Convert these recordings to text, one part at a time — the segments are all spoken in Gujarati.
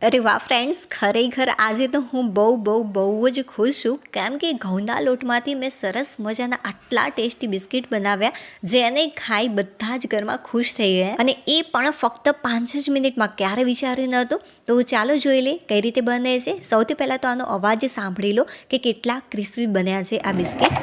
अरे वाह फ्रेंड्स, खरेखर आज तो हूँ बहु ज खुश छूँ केम के घઉંના લોટમાંથી મેં સરસ મજાના આટલા ટેસ્ટી બિસ્કિટ બનાવ્યા જેને ખાઈ બધા જ ઘરમાં ખુશ થઈ ગયા અને એ પણ ફક્ત 5 જ મિનિટમાં. ક્યારે વિચાર્યું નહોતું. તો ચાલો જોઈ લે કઈ રીતે બને છે. સૌથી પહેલાં તો આનો અવાજ સાંભળી લો કે કેટલા ક્રિસ્પી બન્યા છે આ બિસ્કિટ.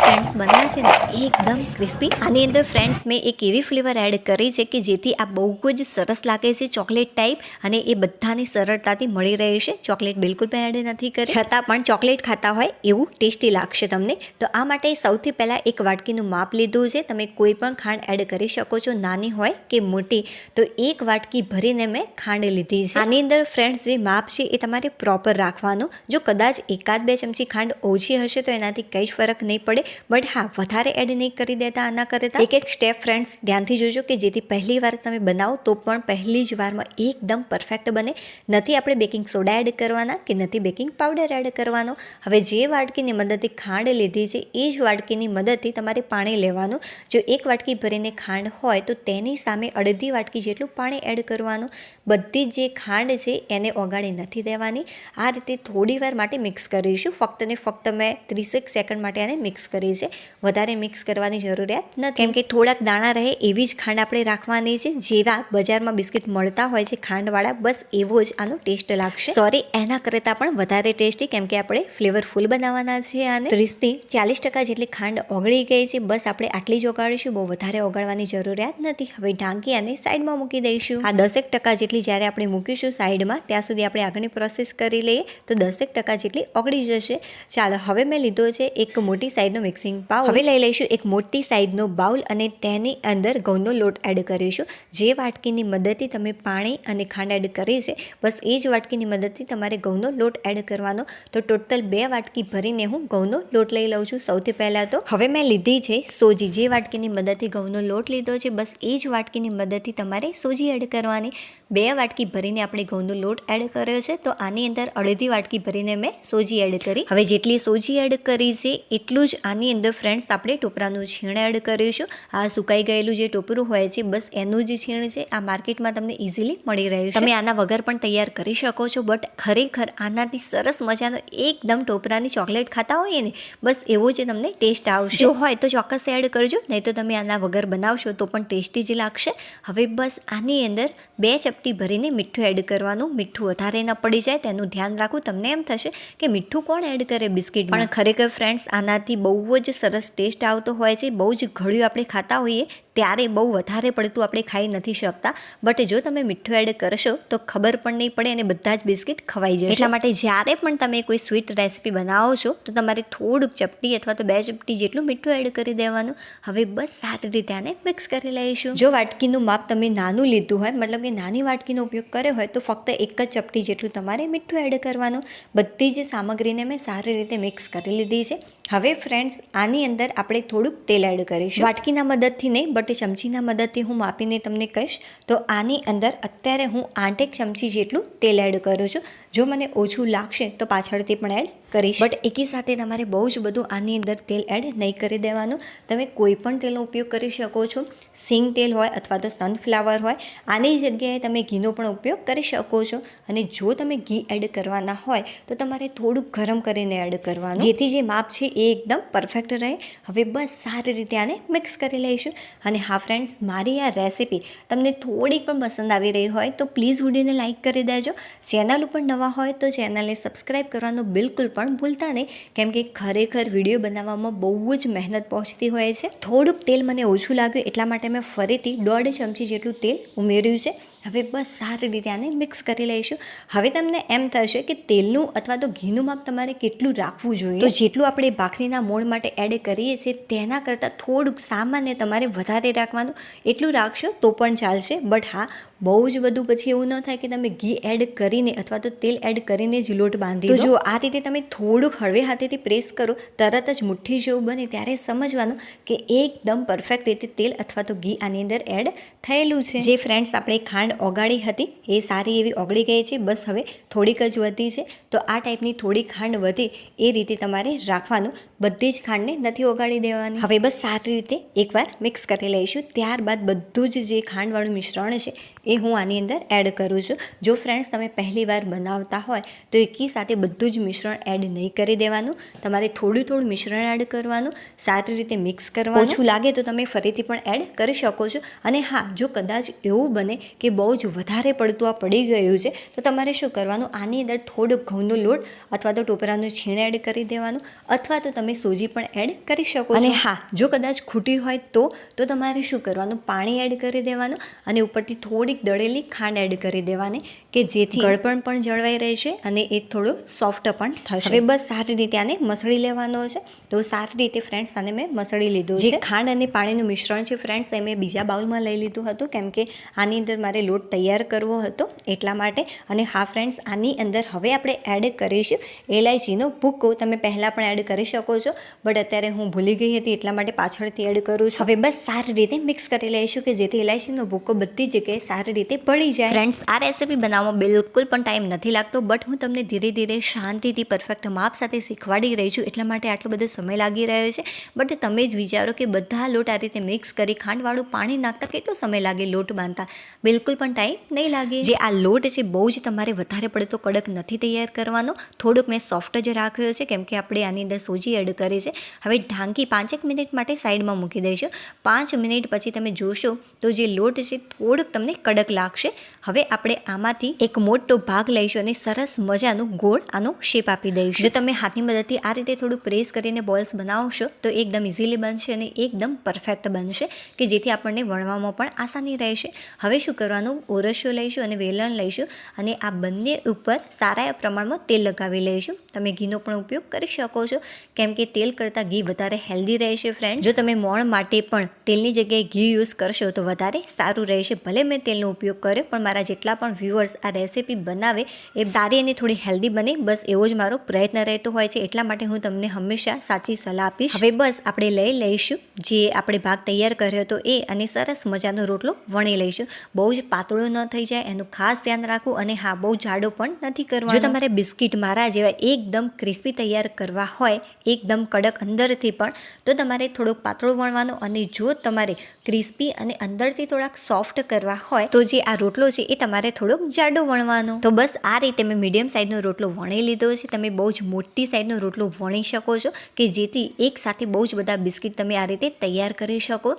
फ्रेंड्स बन्या है ने एकदम क्रिस्पी। आनी अंदर फ्रेंड्स में एक एवी फ्लेवर एड करी है कि जेथी आ बहु ज सरस लागे छे, चॉकलेट टाइप, अने ए बधाने सरळताथी मळी रहे छे। चॉकलेट बिल्कुल पण एड नथी करी, छतां पण चॉकलेट खाता होय एवुं टेस्टी लागशे तमने। तो आ माटे सौथी पहेला एक वाटकीनुं माप लीधुं छे। तमे कोई पण खांड एड करी शको छो, नानी होय के मोटी। तो एक वाटकी भरीने मैं खांड लीधी छे। आनी अंदर फ्रेंड्स जे माप छे ए तमारे प्रॉपर राखवानुं। जो कदाच एकाद बे चमची खांड ओછી हशे तो एनाथी कंई ज फरक नहीं पड़े, बट हाँ वधारे एड नहीं करी देता। आना करता एक स्टेप फ्रेंड्स ध्यानथी जोजो कि जेथी पहली वार तमे बनावो तो पण पहली ज वारमां एकदम परफेक्ट बने। नथी आपणे बेकिंग सोडा एड करवाना के नथी बेकिंग पाउडर एड करवानो। हवे जे वाटकीनी मददथी खांड लीधी छे ए ज वाटकीनी मददथी तमारे पाणी लेवानुं। जो एक वाटकी भरीने खांड होय तो तेनी सामे अर्धी वाटकी जेटલું पाणी एड करवानुं। बधी जे खांड छे एने ओगाळी नथी देवानी। आ रीते थोड़ी वार माटे मिक्स करीशुं। फक्त ने फक्त मैं 30 सेकंड माटे आने मिक्स करी छे। વધારે મિક્સ કરવાની જરૂરિયાત નથી, કેમ કે થોડાક દાણા રહે એવી જ ખાંડ આપણે રાખવાની છે। જેવા બજારમાં બિસ્કિટ મળતા હોય છે ખાંડવાળા, બસ એવો જ આનો ટેસ્ટ લાગશે। સોરી, એના કરતાં પણ વધારે ટેસ્ટી, કેમ કે આપણે ફ્લેવરફુલ બનાવવાના છે આને। 30થી 40% જેટલી ખાંડ ઓગળી ગઈ છે। બસ આપણે આટલી જ ઓગાળીશું, બહુ વધારે ઓગાળવાની જરૂરિયાત નથી। હવે ઢાંકી આને સાઈડમાં મૂકી દઈશું। આ 10% જેટલી જ્યારે આપણે મૂકીશું સાઈડમાં, ત્યાં સુધી આપણે આગળની પ્રોસેસ કરી લઈએ તો 10% જેટલી ઓગળી જશે। ચાલો, હવે મેં લીધો છે એક મોટી સાઈઝનો મિક્સિંગ બાઉલ। હવે લઈ લઈશું એક મોટી સાઈઝનો બાઉલ અને તેની અંદર ઘઉંનો લોટ એડ કરીશું। જે વાટકીની મદદથી તમે પાણી અને ખાંડ એડ કરી છે, બસ એ જ વાટકીની મદદથી તમારે ઘઉંનો લોટ એડ કરવાનો। તો ટોટલ 2 વાટકી ભરીને હું ઘઉંનો લોટ લઈ લઉં છું। સૌથી પહેલાં તો હવે મેં લીધી છે સોજી। જે વાટકીની મદદથી ઘઉંનો લોટ લીધો છે, બસ એ જ વાટકીની મદદથી તમારે સોજી એડ કરવાની। 2 વાટકી ભરીને આપણે ઘઉંનો લોટ એડ કર્યો છે, તો આની અંદર અડધી વાટકી ભરીને મેં સોજી એડ કરી। હવે જેટલી સોજી એડ કરી છે એટલું જ આની અંદર ફ્રેન્ડ્સ આપણે ટોપરાનું છીણ એડ કરીશું। આ સુકાઈ ગયેલું જે ટોપરું હોય છે, બસ એનું જ છીણ છે। આ માર્કેટમાં તમને ઇઝીલી મળી રહ્યું છે। તમે આના વગર પણ તૈયાર કરી શકો છો, બટ ખરેખર આનાથી સરસ મજાનો એકદમ ટોપરાની ચોકલેટ ખાતા હોઈએ ને, બસ એવો જ તમને ટેસ્ટ આવશે। જો હોય તો ચોક્કસ એડ કરજો, નહીં તો તમે આના વગર બનાવશો તો પણ ટેસ્ટી જ લાગશે। હવે બસ આની અંદર 2 ચપટી ભરીને મીઠું એડ કરવાનું। મીઠું વધારે ન પડી જાય તેનું ધ્યાન રાખવું। તમને એમ થશે કે મીઠું કોણ એડ કરે બિસ્કિટ, પણ ખરેખર ફ્રેન્ડ્સ આનાથી બહુ જ સરસ ટેસ્ટ આવતો હોય છે। બહુ જ ઘડ્યું આપણે ખાતા હોઈએ ત્યારે બહુ વધારે પડતું આપણે ખાઈ નથી શકતા, બટ જો તમે મીઠું એડ કરશો તો ખબર પણ નહીં પડે અને બધા જ બિસ્કિટ ખવાઈ જશે। એટલા માટે જ્યારે પણ તમે કોઈ સ્વીટ રેસીપી બનાવો છો તો તમારે થોડુંક ચપટી અથવા તો 2 ચપટી જેટલું મીઠું એડ કરી દેવાનું। હવે બસ સારી રીતે આને મિક્સ કરી લઈશું। જો વાટકીનું માપ તમે નાનું લીધું હોય, મતલબ કે નાની વાટકીનો ઉપયોગ કર્યો હોય, તો ફક્ત 1 જ ચપટી જેટલું તમારે મીઠું એડ કરવાનું। બધી જ સામગ્રીને મેં સારી રીતે મિક્સ કરી લીધી છે। હવે ફ્રેન્ડ્સ આની અંદર આપણે થોડુંક તેલ એડ કરીશું। વાટકીના મદદથી નહીં, બટ ચમચીના મદદથી હું માપીને તમને કહીશ। તો આની અંદર અત્યારે હું 8 ચમચી જેટલું તેલ એડ કરું છું। જો મને ઓછું લાગશે તો પાછળથી પણ એડ કરીશ, બટ એકી સાથે તમારે બહુ જ બધું આની અંદર તેલ એડ નહીં કરી દેવાનું। તમે કોઈ પણ તેલનો ઉપયોગ કરી શકો છો, સિંગ તેલ હોય અથવા તો સનફ્લાવર હોય। આની જગ્યાએ તમે ઘીનો પણ ઉપયોગ કરી શકો છો। અને જો તમે ઘી એડ કરવાના હોય તો તમારે થોડુંક ગરમ કરીને એડ કરવાનું, જેથી જે માપ છે એ એકદમ પરફેક્ટ રહે। હવે બસ સારી રીતે આને મિક્સ કરી લઈશું। અને હા ફ્રેન્ડ્સ, મારી આ રેસીપી તમને થોડીક પણ પસંદ આવી રહી હોય તો પ્લીઝ વિડીયોને લાઇક કરી દેજો। ચેનલ ઉપર નવા હોય તો ચેનલને સબસ્ક્રાઈબ કરવાનું બિલકુલ પણ ભૂલતા નહીં, કેમ કે ખરેખર વિડીયો બનાવવામાં બહુ જ મહેનત પહોંચતી હોય છે। થોડુંક તેલ મને ઓછું લાગ્યું એટલા માટે મેં ફરીથી 1.5 ચમચી જેટલું તેલ ઉમેર્યું છે। હવે બસ સારી રીતે આને મિક્સ કરી લઈશું। હવે તમને એમ થશે કે તેલનું અથવા તો ઘીનું માપ તમારે કેટલું રાખવું જોઈએ, તો જેટલું આપણે ભાખરીના મોણ માટે એડ કરીએ છીએ તેના કરતાં થોડુંક સામાન્ય તમારે વધારે રાખવાનું। એટલું રાખશો તો પણ ચાલશે, બટ હા બહુ જ બધું પછી એવું ન થાય કે તમે ઘી એડ કરીને અથવા તો તેલ એડ કરીને જ લોટ બાંધી દો। તો જો આ રીતે તમે થોડુંક હળવે હાથેથી પ્રેસ કરો, તરત જ મુઠ્ઠી જેવું બને ત્યારે સમજવાનું કે એકદમ પરફેક્ટ રીતે તેલ અથવા તો ઘી આની અંદર એડ થયેલું છે। જે ફ્રેન્ડ્સ આપણે ખાંડ ખાંડ ઓગાળી હતી એ સારી એવી ઓગળી ગઈ છે, બસ હવે થોડીક જ વધી છે. તો આ ટાઈપની થોડી ખાંડ વધે એ રીતે તમારે રાખવાનું, બધી જ ખાંડને નથી ઓગાળી દેવાની. હવે બસ સારી રીતે એકવાર મિક્સ કરી લઈશું. ત્યારબાદ બધું જ જે ખાંડવાળું મિશ્રણ છે એ હું આની અંદર એડ કરું છું. જો ફ્રેન્ડ્સ તમે પહેલી વાર બનાવતા હોય તો એકી સાથે બધું જ મિશ્રણ એડ નહીં કરી દેવાનું, તમારે થોડું થોડું મિશ્રણ એડ કરવાનું, સારી રીતે મિક્સ કરવાનું. ઓછું લાગે તો તમે ફરીથી પણ એડ કરી શકો છો. અને હા, જો કદાચ એવું બને કે બહુ જ વધારે પડતું આ પડી ગયું છે તો તમારે શું કરવાનું, આની અંદર થોડોક ઘઉંનો લોટ અથવા તો ટોપરાનું છીણ એડ કરી દેવાનું, અથવા તો તમે સોજી પણ એડ કરી શકો છો. અને હા, જો કદાચ ખૂટી હોય તો તમારે શું કરવાનું, પાણી એડ કરી દેવાનું અને ઉપરથી થોડીક દળેલી ખાંડ એડ કરી દેવાની કે જેથી ગળપણ પણ જળવાઈ રહેશે અને એ થોડું સોફ્ટ પણ થશે. હવે બસ સારી રીતે આને મસળી લેવાનો છે. તો સારી રીતે ફ્રેન્ડ્સ આને મેં મસળી લીધું છે. જે ખાંડ અને પાણીનું મિશ્રણ છે ફ્રેન્ડ્સ એ મેં બીજા બાઉલમાં લઈ લીધું હતું, કેમ કે આની અંદર મારે લોટ તૈયાર કરવો હતો એટલા માટે. અને હા ફ્રેન્ડ્સ, આની અંદર હવે આપણે એડ કરીશું એલાયચીનો ભૂક્કો. તમે પહેલાં પણ એડ કરી શકો છો, બટ અત્યારે હું ભૂલી ગઈ હતી એટલા માટે પાછળથી એડ કરું છું. હવે બસ સારી રીતે મિક્સ કરી લઈશું કે જેથી એલાયચીનો ભૂક્કો બધી જગ્યાએ સારી રીતે ભળી જાય. ફ્રેન્ડ્સ, આ રેસીપી બનાવવામાં બિલકુલ પણ ટાઈમ નથી લાગતો, બટ હું તમને ધીરે ધીરે શાંતિથી પરફેક્ટ માપ સાથે શીખવાડી રહી છું એટલા માટે આટલો બધો સમય લાગી રહ્યો છે. બટ તમે જ વિચારો કે બધા લોટ આ રીતે મિક્સ કરી ખાંડવાળું પાણી નાખતા કેટલો સમય લાગે લોટ બાંધતા? બિલકુલ પણ ટાઈમ નહીં લાગે. જે આ લોટ છે બહુ જ તમારે વધારે પડતો કડક નથી તૈયાર કરવાનો, થોડુંક મેં સોફ્ટ જ રાખ્યો છે કેમ કે આપણે આની અંદર સોજી એડ કરી છે. હવે ઢાંકી 5 મિનિટ માટે સાઈડમાં મૂકી દઈશું. 5 મિનિટ પછી તમે જોશો તો જે લોટ છે થોડુંક તમને કડક લાગશે. હવે આપણે આમાંથી એક મોટો ભાગ લઈશું અને સરસ મજાનું ગોળ આનો શેપ આપી દઈશું. જો તમે હાથની મદદથી આ રીતે થોડું પ્રેસ કરીને બોલ્સ બનાવશો તો એકદમ ઇઝીલી બનશે અને એકદમ પરફેક્ટ બનશે કે જેથી આપણને વણવામાં પણ આસાની રહેશે. હવે શું કરવાનું, ઓરસ્યો લઈશું અને વેલણ લઈશું અને આ બંને ઉપર સારા પ્રમાણમાં તેલ લગાવી લઈશું. તમે ઘીનો પણ ઉપયોગ કરી શકો છો કેમ કે તેલ કરતાં ઘી વધારે હેલ્ધી રહેશે. ફ્રેન્ડ, જો તમે મોણ માટે પણ તેલની જગ્યાએ ઘી યુઝ કરશો તો વધારે સારું રહેશે. ભલે મેં તેલનો ઉપયોગ કર્યો પણ મારા જેટલા પણ વ્યુઅર્સ આ રેસીપી બનાવે એ સારી અને થોડી હેલ્ધી બને, બસ એવો જ મારો પ્રયત્ન રહેતો હોય છે. એટલા માટે હું તમને હંમેશા સાચી સલાહ આપીશ. હવે બસ આપણે લઈ લઈશું જે આપણે ભાગ તૈયાર કર્યો હતો એ અને સરસ મજાનો રોટલો વણી લઈશું. બહુ જ પાતળો ન થઈ જાય એનું ખાસ ધ્યાન રાખવું. અને હા, બહુ જાડો પણ નથી કરવાનો. જો તમારે બિસ્કિટ મારા જેવા એકદમ ક્રિસ્પી તૈયાર કરવા હોય, એકદમ કડક અંદરથી પણ, તો તમારે થોડોક પાતળો વણવાનો. અને જો તમારે ક્રિસ્પી અને અંદરથી થોડાક સોફ્ટ કરવા હોય તો જે આ રોટલો છે એ તમારે થોડોક જાડો વણવાનો. તો બસ આ રીતે મેં મીડિયમ સાઇઝનો રોટલો વણી લીધો છે. તમે બહુ જ મોટી સાઇઝનો રોટલો વણી શકો છો કે જેથી એક સાથે બહુ જ બધા બિસ્કિટ તમે આ રીતે તૈયાર કરી શકો.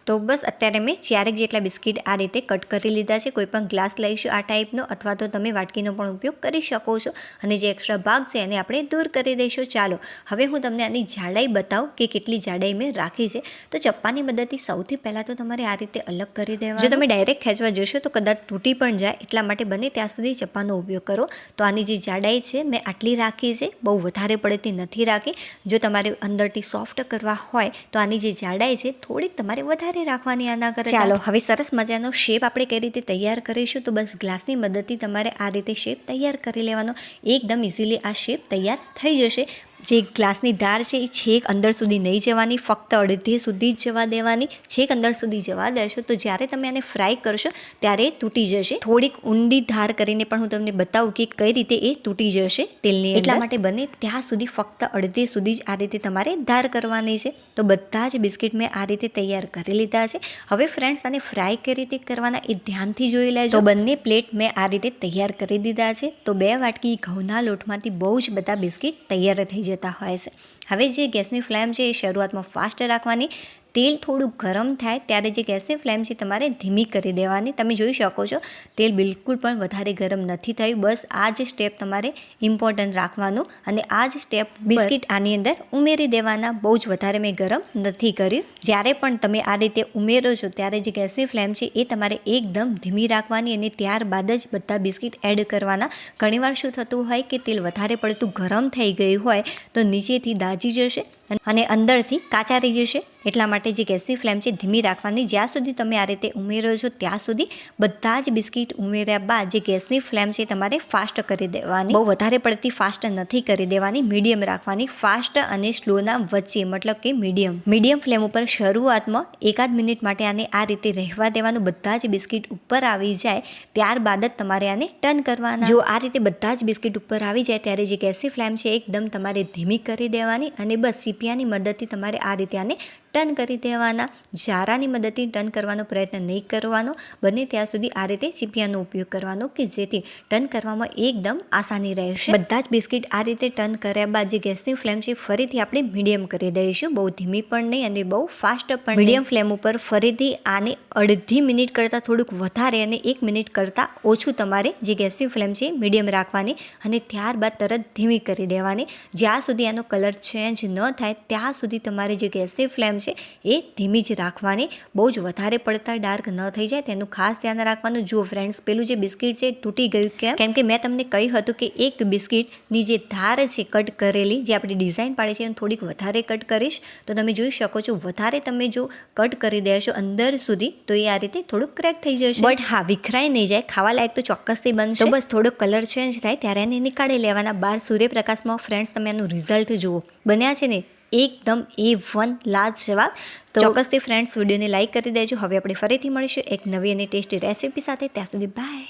તો બસ અત્યારે મેં 4 જેટલા બિસ્કિટ આ રીતે કટ કરી લીધા છે. કોઈ પણ ગ્લાસ લઈશું આ ટાઈપનો અથવા તો તમે વાટકીનો પણ ઉપયોગ કરી શકો છો અને જે એક્સ્ટ્રા ભાગ છે એને આપણે દૂર કરી દઈશું. ચાલો હવે હું તમને આની જાડાઈ બતાવું કે કેટલી જાડાઈ મેં રાખી છે. તો ચપ્પાની મદદથી સૌથી પહેલાં તો તમારે આ રીતે અલગ કરી દેવા. જો તમે ડાયરેક્ટ ખેંચવા જશો તો કદાચ તૂટી પણ જાય, એટલા માટે બને ત્યાં સુધી ચપ્પાનો ઉપયોગ કરો. તો આની જે જાડાઈ છે મેં આટલી રાખી છે, બહુ વધારે પડતી નથી રાખી. જો તમારે અંદરથી સોફ્ટ કરવા હોય તો આની જે જાડાઈ છે થોડીક તમારે વધારે રાખવાની આના કરતા. ચાલો હવે સરસ મજાનો શેપ આપણે કઈ રીતે તૈયાર કરીશું. તો બસ ગ્લાસની મદદથી તમારે આ રીતે શેપ તૈયાર કરી લેવાનો. એકદમ ઇઝીલી આ શેપ તૈયાર થઈ જશે. જે ગ્લાસની ધાર છે એ છેક અંદર સુધી નહીં જવાની, ફક્ત અડધે સુધી જ જવા દેવાની. છેક અંદર સુધી જવા દેશો તો જ્યારે તમે આને ફ્રાય કરશો ત્યારે તૂટી જશે. થોડીક ઊંડી ધાર કરીને પણ હું તમને બતાવું કે કઈ રીતે એ તૂટી જશે તેલની અંદર. એટલા માટે બને ત્યાં સુધી ફક્ત અડધે સુધી જ આ રીતે તમારે ધાર કરવાની છે. તો બધા જ બિસ્કિટ મેં આ રીતે તૈયાર કરી લીધા છે. હવે ફ્રેન્ડ્સ આને ફ્રાય કઈ રીતે કરવાના એ ધ્યાનથી જોઈ લેજો. તો બંને પ્લેટ મેં આ રીતે તૈયાર કરી દીધા છે. તો 2 વાટકી ઘઉંના લોટમાંથી બહુ જ બધા બિસ્કિટ તૈયાર થઈ જતા હોય છે. હવે જે ગેસની ફ્લેમ છે એ શરૂઆતમાં ફાસ્ટ રાખવાની. તેલ થોડું ગરમ થાય ત્યારે જે ગેસની ફ્લેમ છે તમારે ધીમી કરી દેવાની. તમે જોઈ શકો છો તેલ બિલકુલ પણ વધારે ગરમ નથી થયું. બસ આ જ સ્ટેપ તમારે ઇમ્પોર્ટન્ટ રાખવાનું અને આ જ સ્ટેપ બિસ્કિટ આની અંદર ઉમેરી દેવાના. બહુ જ વધારે મેં ગરમ નથી કર્યું. જ્યારે પણ તમે આ રીતે ઉમેરો છો ત્યારે જે ગેસની ફ્લેમ છે એ તમારે એકદમ ધીમી રાખવાની અને ત્યારબાદ જ બધા બિસ્કિટ એડ કરવાના. ઘણીવાર શું થતું હોય કે તેલ વધારે પડતું ગરમ થઈ ગયું હોય તો નીચેથી દાજી જશે અને અંદરથી કાચા રહી જશે. એટલા માટે જે ગેસની ફ્લેમ છે ધીમી રાખવાની. જ્યાં સુધી તમે આ રીતે ઉમેરો છો ત્યાં સુધી બધા જ બિસ્કિટ ઉમેર્યા બાદ જે ગેસની ફ્લેમ છે તમારે ફાસ્ટ કરી દેવાની. બહુ વધારે પડતી ફાસ્ટ નથી કરી દેવાની, મીડિયમ રાખવાની. ફાસ્ટ અને સ્લોના વચ્ચે, મતલબ કે મીડિયમ ફ્લેમ ઉપર શરૂઆતમાં 1-8 મિનિટ માટે આને આ રીતે રહેવા દેવાનું. બધા જ બિસ્કિટ ઉપર આવી જાય ત્યારબાદ જ તમારે આને ટર્ન કરવાના. જો આ રીતે બધા જ બિસ્કિટ ઉપર આવી જાય ત્યારે જે ગેસની ફ્લેમ છે એકદમ તમારે ધીમી કરી દેવાની અને બસ ચીપિયાની મદદથી તમારે આ રીતે આને ટર્ન કરી દેવાના. જારાની મદદથી ટર્ન કરવાનો પ્રયત્ન નહીં કરવાનો. બને ત્યાં સુધી આ રીતે ચીપિયાનો ઉપયોગ કરવાનો કે જેથી ટર્ન કરવામાં એકદમ આસાની રહેશે. બધા જ બિસ્કિટ આ રીતે ટર્ન કર્યા બાદ જે ગેસની ફ્લેમ છે ફરીથી આપણે મીડિયમ કરી દઈશું. બહુ ધીમી પણ નહીં અને બહુ ફાસ્ટ પણ. મીડિયમ ફ્લેમ ઉપર ફરીથી આને અડધી મિનિટ કરતાં થોડુંક વધારે અને 1 મિનિટ કરતાં ઓછું તમારે જે ગેસની ફ્લેમ છે મીડિયમ રાખવાની અને ત્યારબાદ તરત ધીમી કરી દેવાની. જ્યાં સુધી આનો કલર ચેન્જ ન થાય ત્યાં સુધી તમારે જે ગેસની ફ્લેમ છે એ ધીમી જ રાખવાની. બહુ જ વધારે પડતા ડાર્ક ન થઈ જાય તેનું ખાસ ધ્યાન રાખવાનું. જુઓ ફ્રેન્ડ્સ, પેલું જે બિસ્કિટ છે તૂટી ગયું કેમ કે મેં તમને કહ્યું હતું કે એક બિસ્કિટની જે ધાર છે કટ કરેલી, જે આપણી ડિઝાઇન પાડી છે એને થોડીક વધારે કટ કરીશ તો તમે જોઈ શકો છો. વધારે તમે જો કટ કરી દેશો અંદર સુધી તો એ આ રીતે થોડુંક ક્રેક થઈ જશે. બટ હા, વિખરાઈ નહીં જાય, ખાવા લાયક તો ચોક્કસથી બનશે. તો બસ થોડો કલર ચેન્જ થાય ત્યારે એને નીકાળી લેવાના. બહાર સૂર્યપ્રકાશમાં ફ્રેન્ડ્સ તમે આનું રિઝલ્ટ જુઓ. બન્યા છે ને એકદમ A1 લાજવાબ. તો ચોક્કસથી ફ્રેન્ડ્સ વિડીયોને લાઇક કરી દેજો. હવે આપણે ફરીથી મળીશું એક નવી અને ટેસ્ટી રેસીપી સાથે. ત્યાં સુધી બાય.